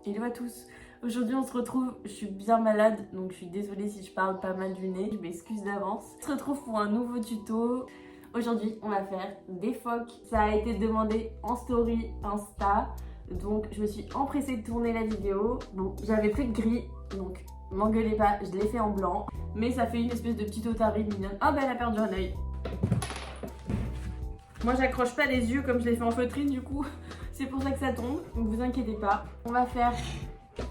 Hello à tous. Aujourd'hui on se retrouve, je suis bien malade donc je suis désolée si je parle pas mal du nez, je m'excuse d'avance. On se retrouve pour un nouveau tuto. Aujourd'hui on va faire des phoques. Ça a été demandé en story Insta, donc je me suis empressée de tourner la vidéo. Bon, j'avais plus de gris donc m'engueulez pas, je l'ai fait en blanc. Mais ça fait une espèce de petite otarie mignonne. Ah bah elle a perdu un œil. Moi j'accroche pas les yeux comme je l'ai fait en feutrine du coup. C'est pour ça que ça tombe, donc vous inquiétez pas. On va faire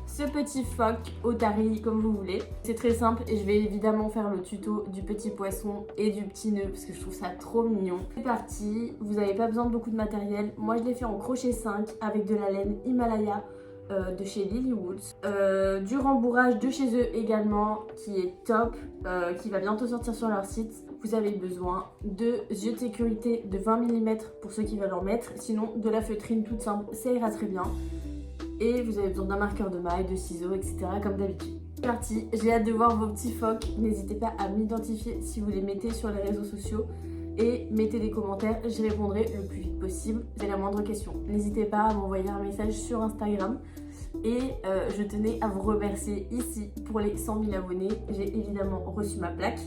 ce petit phoque otari comme vous voulez. C'est très simple et je vais évidemment faire le tuto du petit poisson et du petit nœud parce que je trouve ça trop mignon. C'est parti, vous n'avez pas besoin de beaucoup de matériel. Moi je l'ai fait en crochet 5 avec de la laine Himalaya de chez Lilywood. Du rembourrage de chez eux également qui est top, qui va bientôt sortir sur leur site. Vous avez besoin de yeux de sécurité de 20 mm pour ceux qui veulent en mettre. Sinon de la feutrine toute simple, ça ira très bien. Et vous avez besoin d'un marqueur de maille, de ciseaux, etc. comme d'habitude. C'est parti, j'ai hâte de voir vos petits phoques. N'hésitez pas à m'identifier si vous les mettez sur les réseaux sociaux. Et mettez des commentaires, j'y répondrai le plus vite possible. Vous avez la moindre question, n'hésitez pas à m'envoyer un message sur Instagram. Et je tenais à vous remercier ici pour les 100 000 abonnés. J'ai évidemment reçu ma plaque.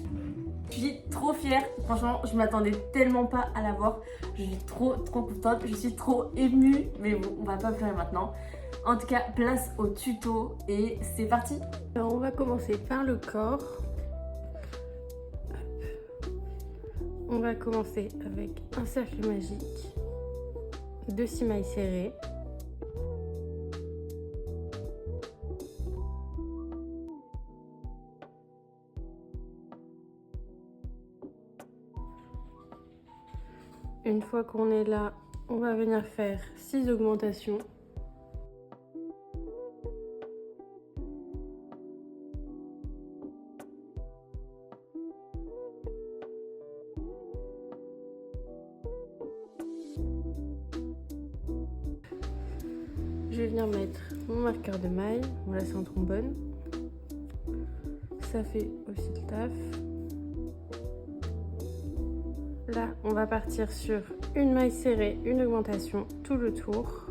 Je suis trop fière, franchement je m'attendais tellement pas à l'avoir. Je suis trop contente, je suis trop émue. Mais bon, on va pas pleurer maintenant. En tout cas, place au tuto et c'est parti. Alors on va commencer par le corps. On va commencer avec un cercle magique, 2 mailles serrées. Une fois qu'on est là, on va venir faire 6 augmentations. Je vais venir mettre mon marqueur de maille. Bon là c'est en trombone. Ça fait aussi le taf. Là, on va partir sur une maille serrée, une augmentation tout le tour.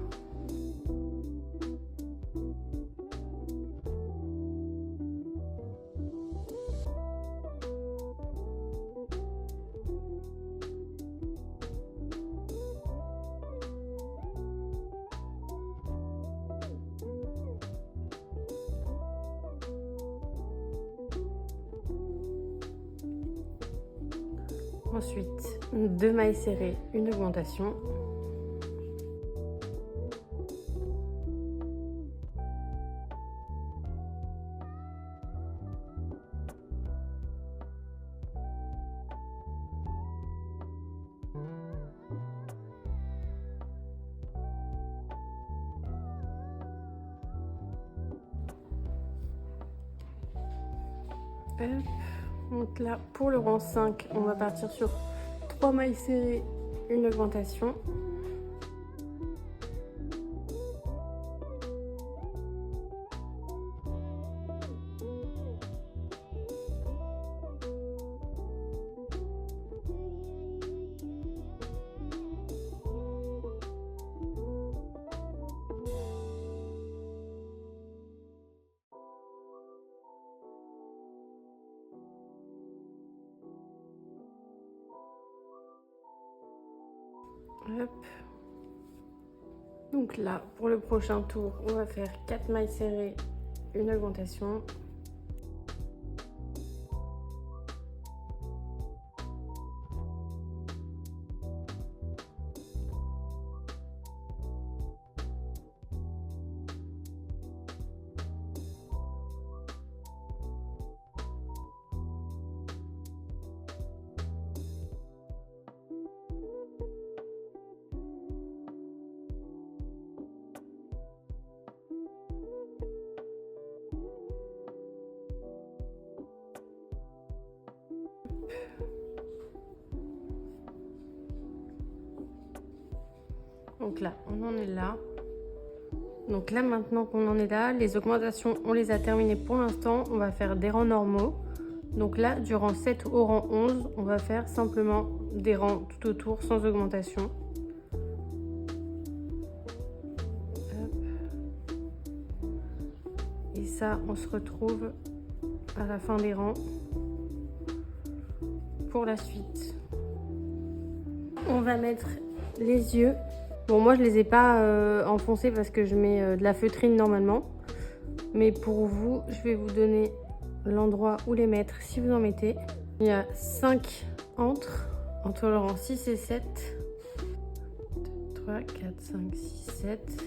Ensuite, 2 mailles serrées, une augmentation. Hop. Donc là, pour le rang 5, on va partir sur 3 mailles serrées, une augmentation. Hop. Donc là, pour le prochain tour, on va faire 4 mailles serrées, une augmentation. Donc là, on en est là. Donc là, maintenant qu'on en est là, les augmentations, on les a terminées pour l'instant. On va faire des rangs normaux. Donc là, du rang 7 au rang 11, on va faire simplement des rangs tout autour sans augmentation. Hop. ça, on se retrouve à la fin des rangs pour la suite. On va mettre les yeux. Bon, moi je les ai pas enfoncés parce que je mets de la feutrine normalement. Mais pour vous, je vais vous donner l'endroit où les mettre si vous en mettez. Il y a 5 entre le rang 6 et 7. 3, 4, 5, 6, 7.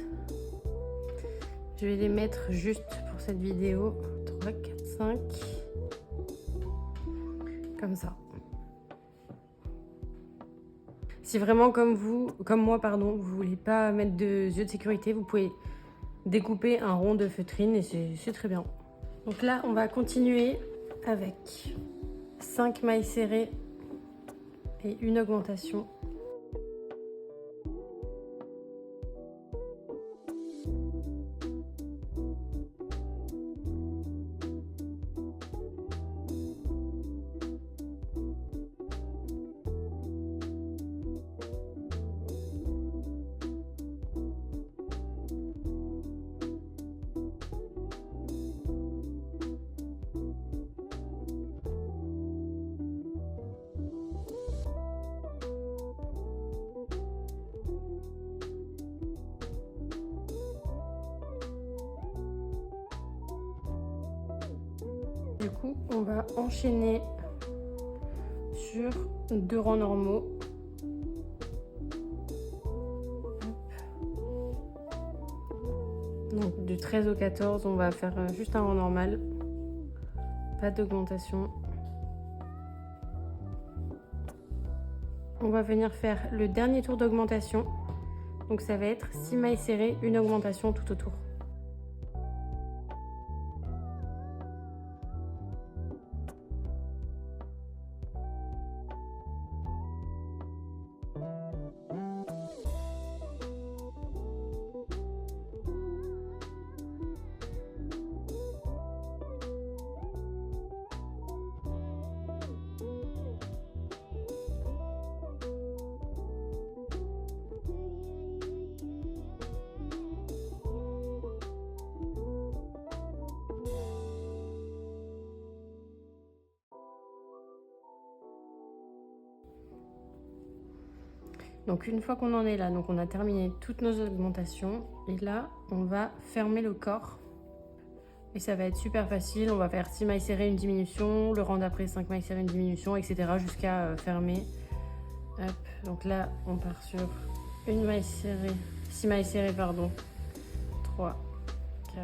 Je vais les mettre juste pour cette vidéo. 3, 4, 5. Comme ça. Si vraiment comme moi, vous voulez pas mettre de yeux de sécurité, vous pouvez découper un rond de feutrine et c'est très bien. Donc là, on va continuer avec 5 mailles serrées et une augmentation. Du coup, on va enchaîner sur 2 rangs normaux. Donc du 13 au 14, on va faire juste un rang normal. Pas d'augmentation. On va venir faire le dernier tour d'augmentation. Donc ça va être 6 mailles serrées, une augmentation tout autour. Donc une fois qu'on en est là, donc on a terminé toutes nos augmentations et là on va fermer le corps et ça va être super facile. On va faire 6 mailles serrées, une diminution, le rang d'après 5 mailles serrées, une diminution, etc. jusqu'à fermer. Hop. Donc là on part sur une maille serrée, 6 mailles serrées pardon, 3, 4,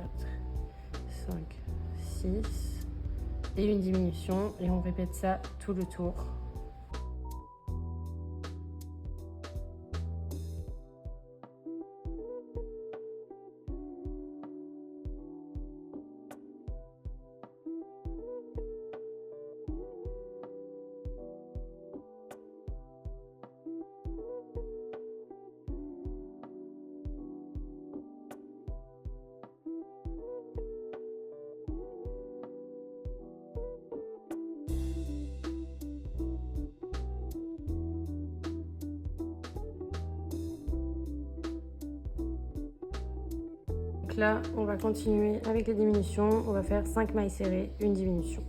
5, 6 et une diminution et on répète ça tout le tour. Donc là, on va continuer avec les diminutions. On va faire 5 mailles serrées, une diminution.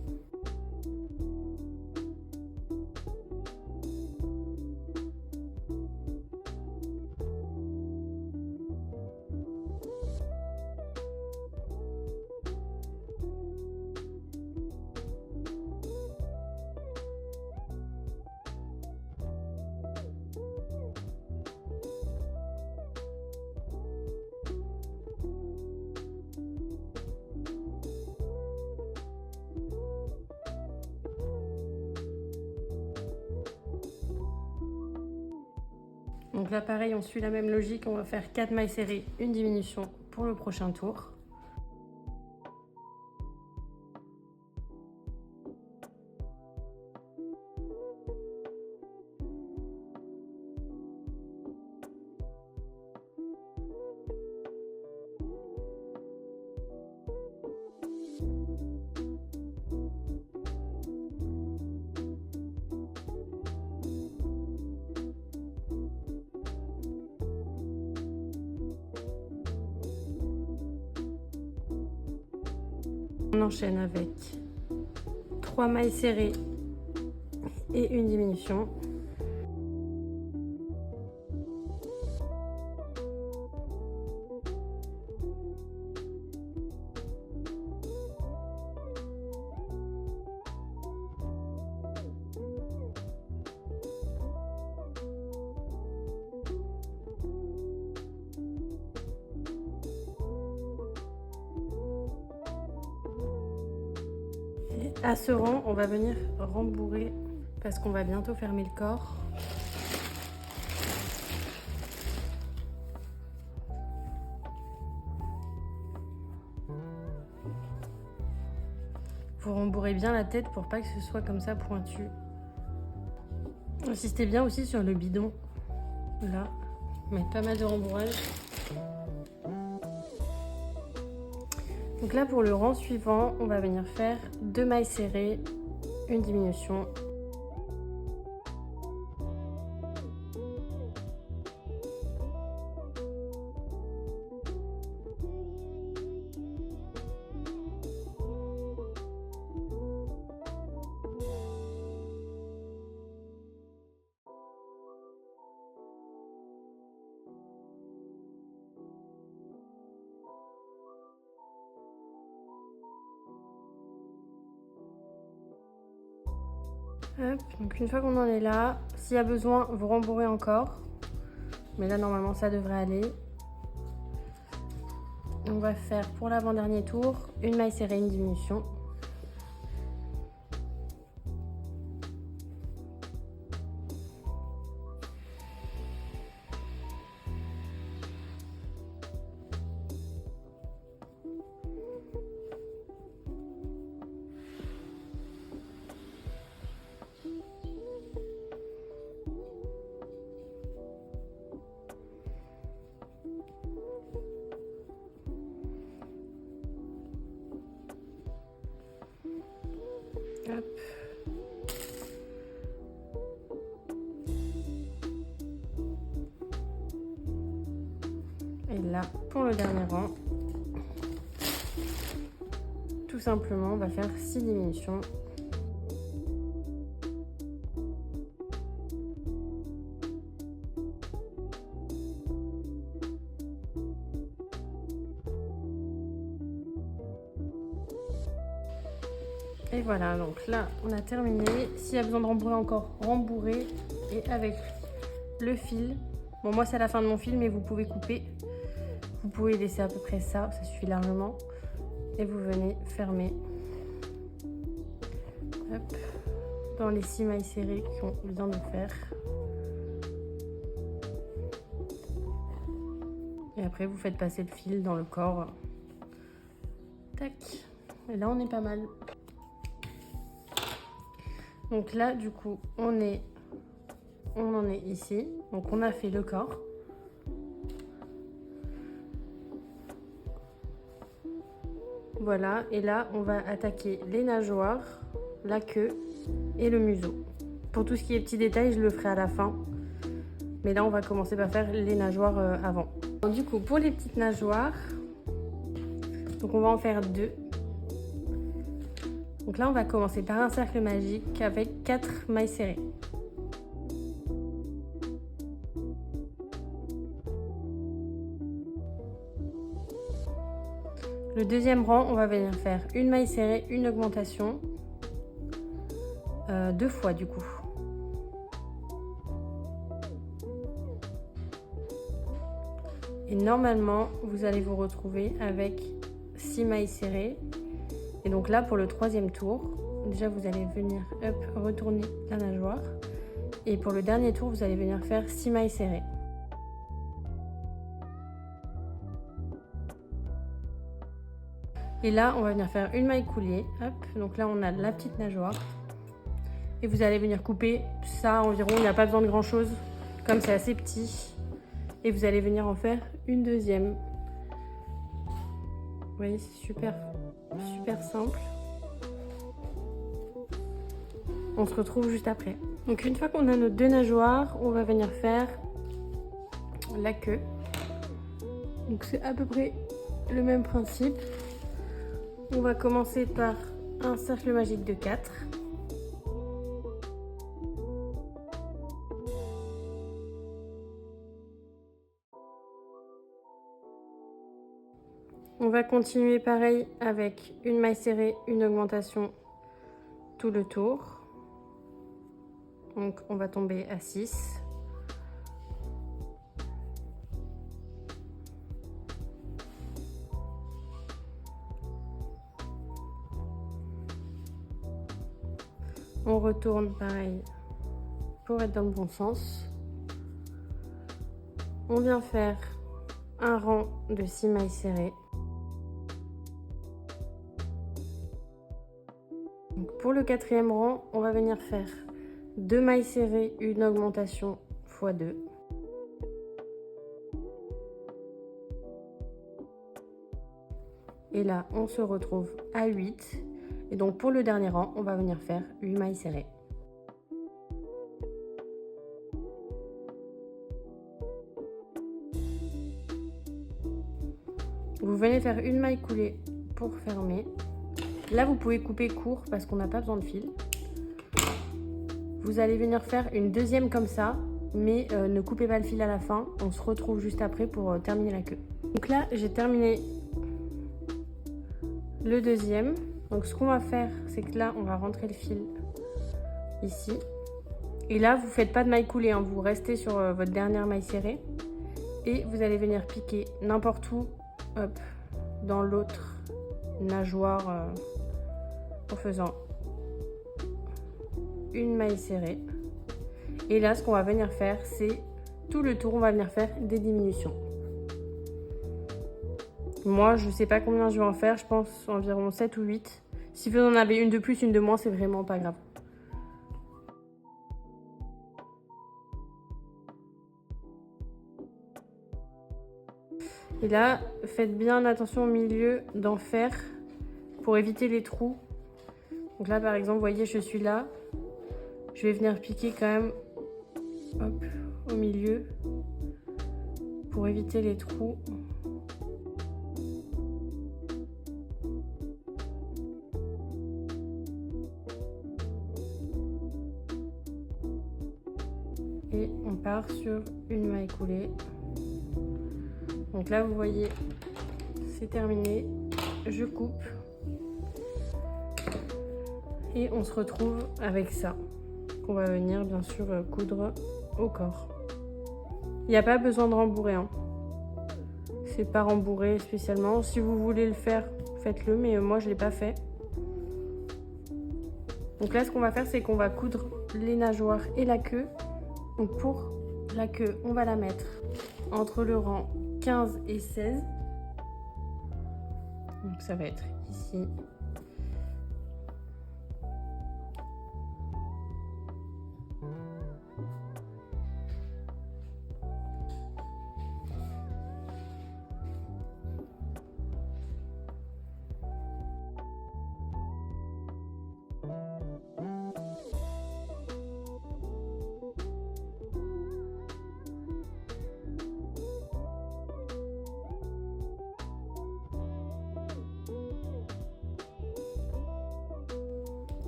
Donc là pareil, on suit la même logique, on va faire 4 mailles serrées, une diminution pour le prochain tour. On enchaîne avec 3 mailles serrées et une diminution. À ce rang, on va venir rembourrer parce qu'on va bientôt fermer le corps. Vous rembourrez bien la tête pour pas que ce soit comme ça pointu. Insistez bien aussi sur le bidon. Là, mettre pas mal de rembourrage. Donc là, pour le rang suivant, on va venir faire 2 mailles serrées, une diminution. Hop, donc une fois qu'on en est là, s'il y a besoin, vous rembourrez encore. Mais là, normalement, ça devrait aller. On va faire pour l'avant-dernier tour, une maille serrée, une diminution. Hop. Et là, pour le dernier rang, tout simplement, on va faire 6 diminutions. Et voilà, donc là, on a terminé. S'il y a besoin de rembourrer encore, rembourrer. Et avec le fil, bon, moi, c'est à la fin de mon fil, mais vous pouvez couper. Vous pouvez laisser à peu près ça, ça suffit largement. Et vous venez fermer. Hop, dans les 6 mailles serrées qu'on vient de faire. Et après, vous faites passer le fil dans le corps. Tac. Et là, on est pas mal. Donc là, du coup, on en est ici. Donc on a fait le corps. Voilà, et là, on va attaquer les nageoires, la queue et le museau. Pour tout ce qui est petits détails, je le ferai à la fin. Mais là, on va commencer par faire les nageoires avant. Donc, du coup, pour les petites nageoires, donc on va en faire 2. Donc là, on va commencer par un cercle magique avec 4 mailles serrées. Le deuxième rang, on va venir faire une maille serrée, une augmentation, 2 fois du coup. Et normalement, vous allez vous retrouver avec 6 mailles serrées. Et donc là, pour le troisième tour, déjà vous allez venir retourner la nageoire. Et pour le dernier tour, vous allez venir faire 6 mailles serrées. Et là, on va venir faire une maille coulée. Hop, donc là, on a la petite nageoire. Et vous allez venir couper ça environ, il n'y a pas besoin de grand chose. Comme c'est assez petit. Et vous allez venir en faire une deuxième. Vous voyez, c'est super simple. On se retrouve juste après. Donc une fois qu'on a nos 2 nageoires, on va venir faire la queue. Donc c'est à peu près le même principe. On va commencer par un cercle magique de 4. On va continuer pareil avec une maille serrée, une augmentation tout le tour. Donc on va tomber à 6. On retourne pareil pour être dans le bon sens. On vient faire un rang de 6 mailles serrées. Donc pour le 4e rang, on va venir faire 2 mailles serrées, une augmentation x 2. Et là, on se retrouve à 8. Et donc pour le dernier rang, on va venir faire 8 mailles serrées. Vous venez faire une maille coulée pour fermer. Là, vous pouvez couper court parce qu'on n'a pas besoin de fil. Vous allez venir faire une deuxième comme ça, mais ne coupez pas le fil à la fin. On se retrouve juste après pour terminer la queue. Donc là, j'ai terminé le deuxième. Donc ce qu'on va faire, c'est que là, on va rentrer le fil ici. Et là, vous ne faites pas de maille coulée, hein. Vous restez sur votre dernière maille serrée. Et vous allez venir piquer n'importe où, hop, dans l'autre nageoire en faisant une maille serrée. Et là, ce qu'on va venir faire, c'est tout le tour, on va venir faire des diminutions. Moi, je sais pas combien je vais en faire, je pense environ 7 ou 8. Si vous en avez une de plus, une de moins, c'est vraiment pas grave. Et là, faites bien attention au milieu d'en faire pour éviter les trous. Donc là, par exemple, vous voyez, je suis là. Je vais venir piquer quand même, hop, au milieu pour éviter les trous. Et on part sur une maille coulée. Donc là, vous voyez, c'est terminé. Je coupe. Et on se retrouve avec ça, qu'on va venir bien sûr coudre au corps. Il n'y a pas besoin de rembourrer, hein. C'est pas rembourré spécialement. Si vous voulez le faire, faites-le, mais moi je ne l'ai pas fait. Donc là, ce qu'on va faire, c'est qu'on va coudre les nageoires et la queue. Donc pour la queue, on va la mettre entre le rang 15 et 16. Donc ça va être ici.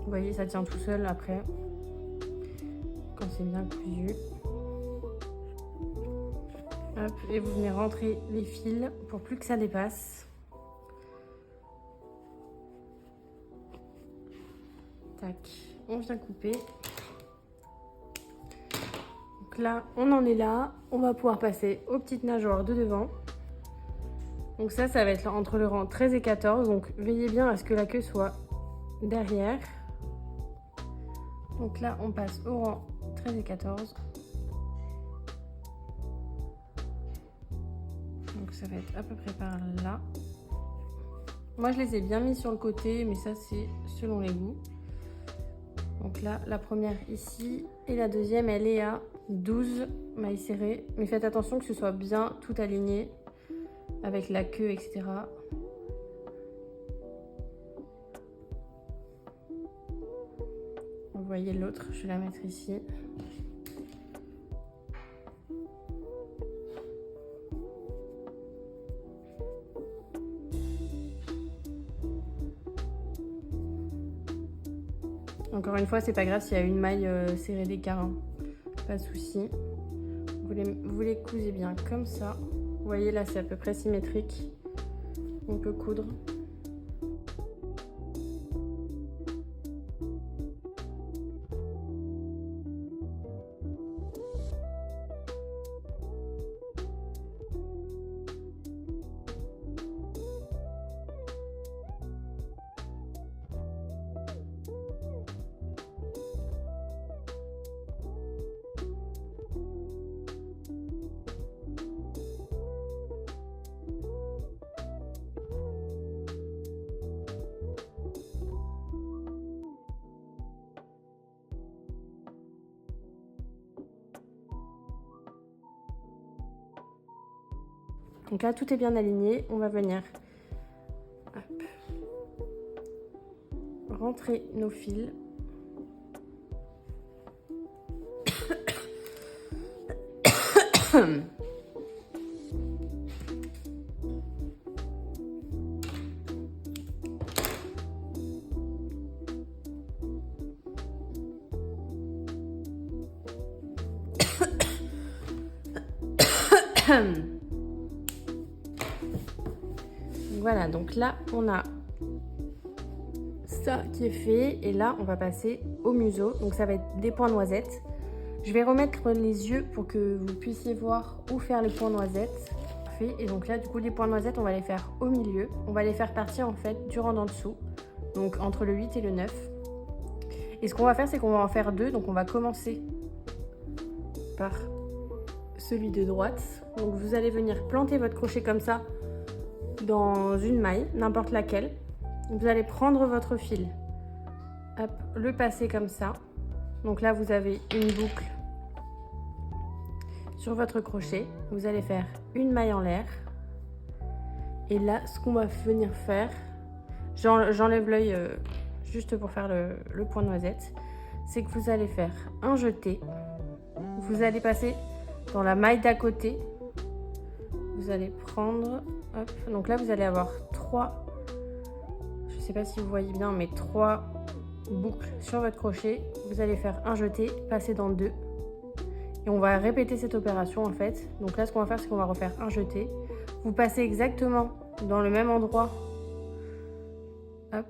Vous voyez, ça tient tout seul après, quand c'est bien cousu. Hop, et vous venez rentrer les fils pour plus que ça dépasse. Tac, on vient couper. Donc là, on en est là. On va pouvoir passer aux petites nageoires de devant. Donc ça va être entre le rang 13 et 14. Donc veillez bien à ce que la queue soit derrière. Donc là, on passe au rang 13 et 14. Donc ça va être à peu près par là. Moi, je les ai bien mis sur le côté, mais ça, c'est selon les goûts. Donc là, la première ici et la deuxième, elle est à 12 mailles serrées. Mais faites attention que ce soit bien tout aligné avec la queue, etc. Vous voyez l'autre, je vais la mettre ici. Encore une fois, c'est pas grave s'il y a une maille serrée d'écart, hein. Pas de souci. Vous les cousez bien comme ça. Vous voyez là, c'est à peu près symétrique. On peut coudre. Donc là, tout est bien aligné. On va venir rentrer nos fils. Voilà, donc là, on a ça qui est fait. Et là, on va passer au museau. Donc ça va être des points noisettes. Je vais remettre les yeux pour que vous puissiez voir où faire les points noisettes. Et donc là, du coup, les points noisettes, on va les faire au milieu. On va les faire partir, en fait, du rang d'en dessous. Donc entre le 8 et le 9. Et ce qu'on va faire, c'est qu'on va en faire 2. Donc on va commencer par celui de droite. Donc vous allez venir planter votre crochet comme ça dans une maille, n'importe laquelle. Vous allez prendre votre fil, hop, le passer comme ça. Donc là, vous avez une boucle sur votre crochet. Vous allez faire une maille en l'air. Et là, ce qu'on va venir faire, j'enlève l'œil juste pour faire le point noisette, c'est que vous allez faire un jeté. Vous allez passer dans la maille d'à côté. Vous allez prendre, hop, donc là, vous allez avoir 3, je ne sais pas si vous voyez bien, mais 3 boucles sur votre crochet. Vous allez faire un jeté, passer dans 2. Et on va répéter cette opération en fait. Donc là, ce qu'on va faire, c'est qu'on va refaire un jeté. Vous passez exactement dans le même endroit. Hop.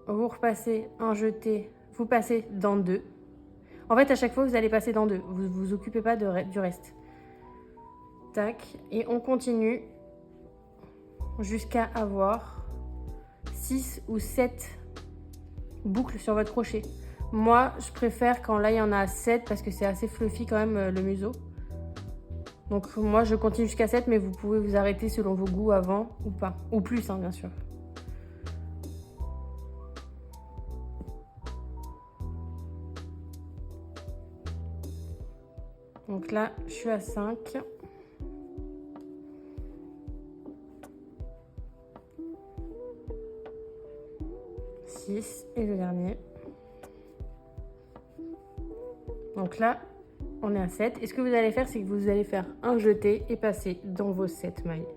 Vous repassez un jeté, vous passez dans 2. En fait, à chaque fois, vous allez passer dans 2. Vous ne vous occupez pas du reste. Tac. Et on continue jusqu'à avoir 6 ou 7 boucles sur votre crochet. Moi, je préfère quand là, il y en a 7 parce que c'est assez fluffy quand même le museau. Donc moi, je continue jusqu'à 7, mais vous pouvez vous arrêter selon vos goûts avant ou pas. Ou plus, hein, bien sûr. Donc là, je suis à 5. Et le dernier. Donc là, on est à 7. Et ce que vous allez faire, c'est que vous allez faire un jeté et passer dans vos 7 mailles.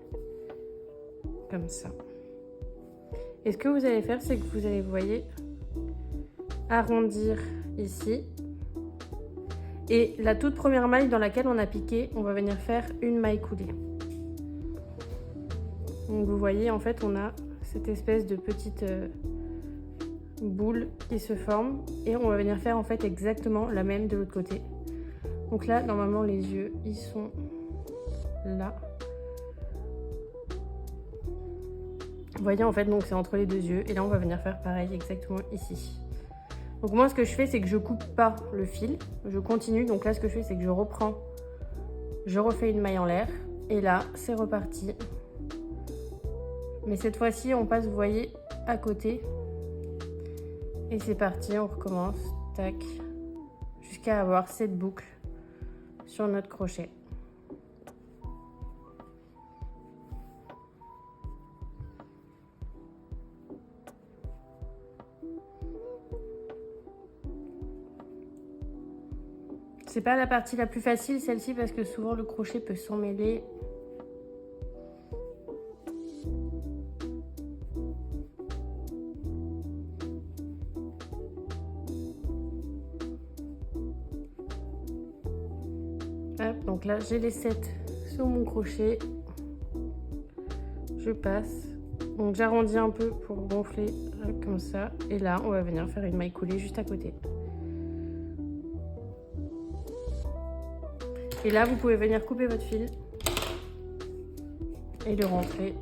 Comme ça. Et ce que vous allez faire, c'est que vous allez, vous voyez, arrondir ici. Et la toute première maille dans laquelle on a piqué, on va venir faire une maille coulée. Donc vous voyez, en fait, on a cette espèce de petite boule qui se forme et on va venir faire en fait exactement la même de l'autre côté. Donc là, normalement, les yeux, ils sont là. Vous voyez, en fait, donc c'est entre les deux yeux. Et là, on va venir faire pareil exactement ici. Donc moi, ce que je fais, c'est que je coupe pas le fil. Je continue. Donc là, ce que je fais, c'est que je reprends. Je refais une maille en l'air. Et là, c'est reparti. Mais cette fois-ci, on passe, vous voyez, à côté. Et c'est parti, on recommence. Tac. Jusqu'à avoir cette boucle sur notre crochet. C'est pas la partie la plus facile, celle-ci, parce que souvent le crochet peut s'emmêler. Hop, donc là j'ai les 7 sur mon crochet. Je passe. Donc j'arrondis un peu pour gonfler comme ça. Et là on va venir faire une maille coulée juste à côté. Et là vous pouvez venir couper votre fil et le rentrer.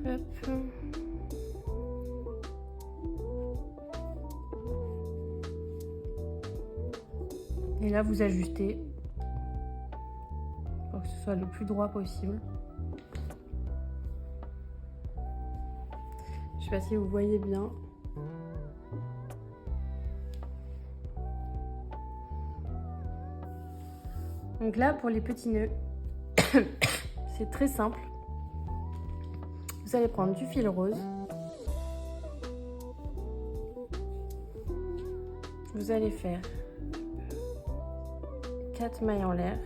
Hop. Et là vous ajustez pour que ce soit le plus droit possible. Je sais pas si vous voyez bien. Donc là pour les petits nœuds, c'est très simple. Vous allez prendre du fil rose. Vous allez faire 4 mailles en l'air.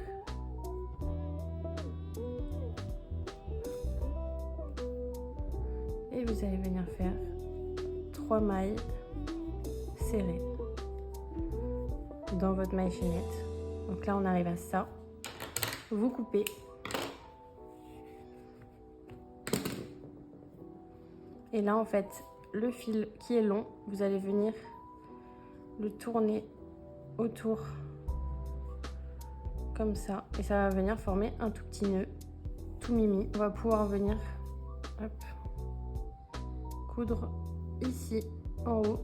Et vous allez venir faire 3 mailles serrées dans votre maille chaînette. Donc là on arrive à ça. Vous coupez. Et là en fait le fil qui est long, vous allez venir le tourner autour comme ça. Et ça va venir former un tout petit nœud, tout mimi. On va pouvoir venir hop, coudre ici en haut.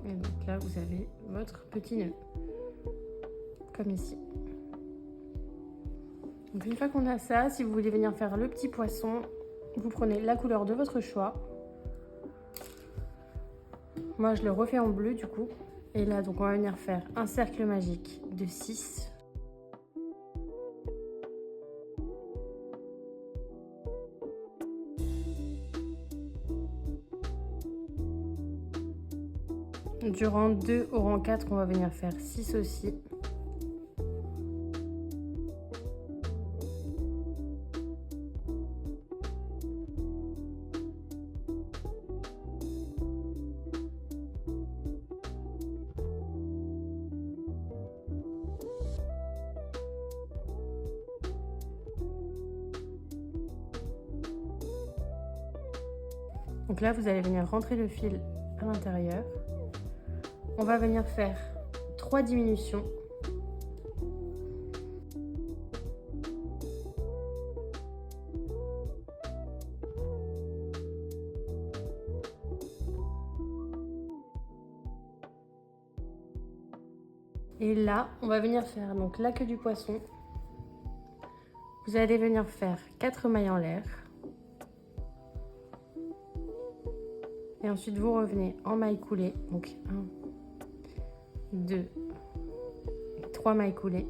Et donc là, vous avez votre petit nœud, comme ici. Donc une fois qu'on a ça, si vous voulez venir faire le petit poisson, vous prenez la couleur de votre choix. Moi, je le refais en bleu du coup. Et là, donc on va venir faire un cercle magique de 6. Du rang 2 au rang 4, on va venir faire 6 aussi. Donc là, vous allez venir rentrer le fil à l'intérieur. On va venir faire 3 diminutions. Et là, on va venir faire donc la queue du poisson. Vous allez venir faire 4 mailles en l'air. Et ensuite, vous revenez en maille coulée. Donc 1, 2, 3 mailles coulées.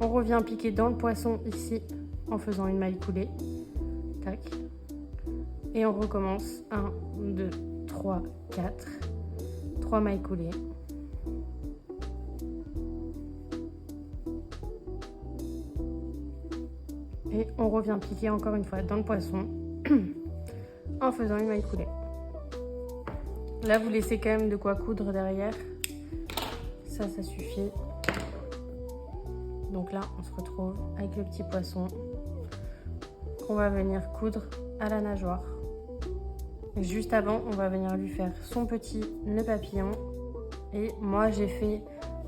On revient piquer dans le poisson ici en faisant une maille coulée. Tac. Et on recommence 1, 2, 3, 4. 3 mailles coulées. Et on revient piquer encore une fois dans le poisson en faisant une maille coulée. Là, vous laissez quand même de quoi coudre derrière. Ça suffit. Donc là, on se retrouve avec le petit poisson qu'on va venir coudre à la nageoire. Et juste avant, on va venir lui faire son petit nœud papillon. Et moi, j'ai fait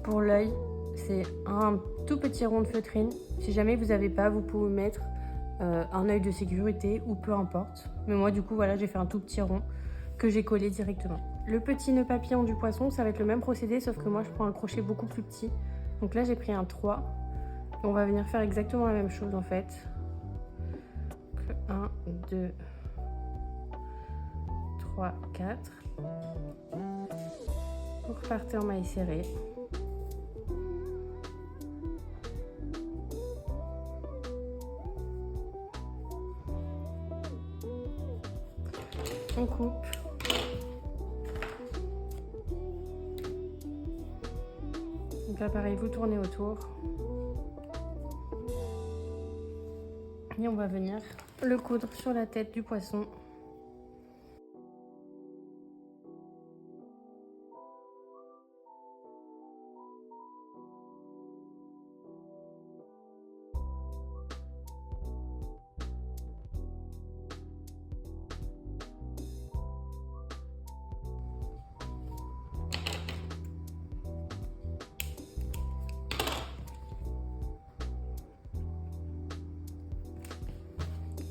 pour l'œil, c'est un tout petit rond de feutrine. Si jamais vous n'avez pas, vous pouvez mettre un œil de sécurité ou peu importe. Mais moi, du coup, voilà, j'ai fait un tout petit rond que j'ai collé directement. Le petit nœud papillon du poisson, ça va être le même procédé, sauf que moi, je prends un crochet beaucoup plus petit. Donc là, j'ai pris un 3. Et on va venir faire exactement la même chose, en fait. 1, 2, 3, 4. Vous repartez en maille serrée. Donc là pareil, vous tournez autour. Et on va venir le coudre sur la tête du poisson.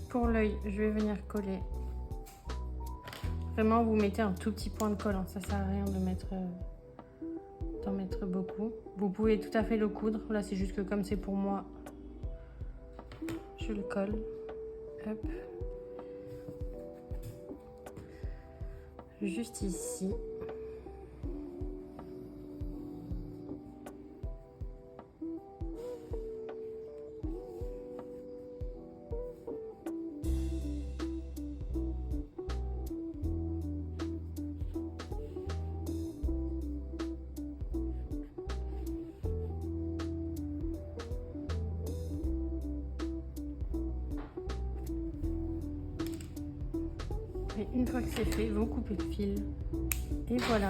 Pour l'œil, je vais venir coller. Vraiment, vous mettez un tout petit point de colle, hein. Ça sert à rien de d'en mettre beaucoup. Vous pouvez tout à fait le coudre. Là, c'est juste que comme c'est pour moi, je le colle. Hop. Juste ici. Et une fois que c'est fait, vous coupez le fil. Et voilà,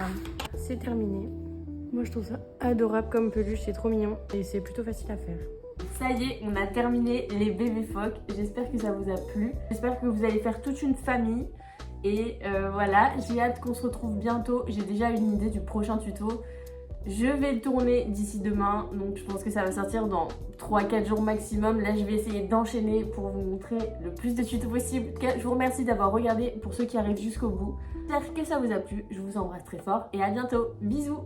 c'est terminé. Moi, je trouve ça adorable comme peluche, c'est trop mignon. Et c'est plutôt facile à faire. Ça y est, on a terminé les bébés phoques. J'espère que ça vous a plu. J'espère que vous allez faire toute une famille. Et voilà, j'ai hâte qu'on se retrouve bientôt. J'ai déjà une idée du prochain tuto. Je vais le tourner d'ici demain, donc je pense que ça va sortir dans 3-4 jours maximum. Là, je vais essayer d'enchaîner pour vous montrer le plus de tutos possible. En tout cas, je vous remercie d'avoir regardé pour ceux qui arrivent jusqu'au bout. J'espère que ça vous a plu. Je vous embrasse très fort et à bientôt. Bisous!